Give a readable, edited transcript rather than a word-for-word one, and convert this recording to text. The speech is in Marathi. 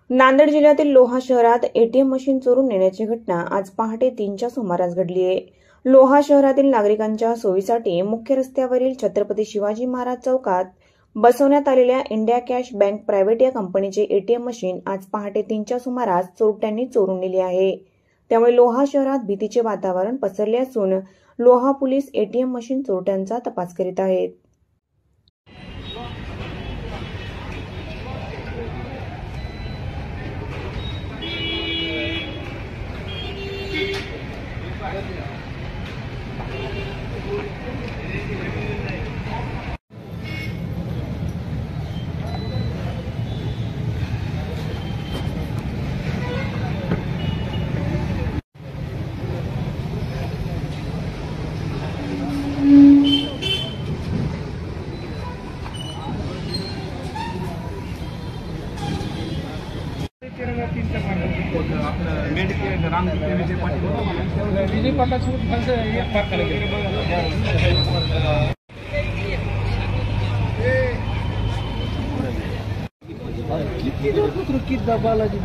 नांदेड जिल्ह्यातील लोहा शहरात एटीएम मशीन चोरून नेण्याची घटना आज पहाटे 3च्या सुमारास घडली आहे। लोहा शहरातील नागरिकांच्या सोयीसाठी मुख्य रस्त्यावरील छत्रपती शिवाजी महाराज चौकात बसवण्यात आलेल्या इंडिया कॅश बँक प्रायव्हेट या कंपनीचे एटीएम मशीन आज पहाटे 3च्या सुमारास चोरट्यांनी चोरून नेले आहे। त्यामुळे लोहा शहरात भीतीचे वातावरण पसरले असून लोहा पोलीस एटीएम मशीन चोरट्यांचा तपास करीत आहेत। विजय पाटाची किती बालाजी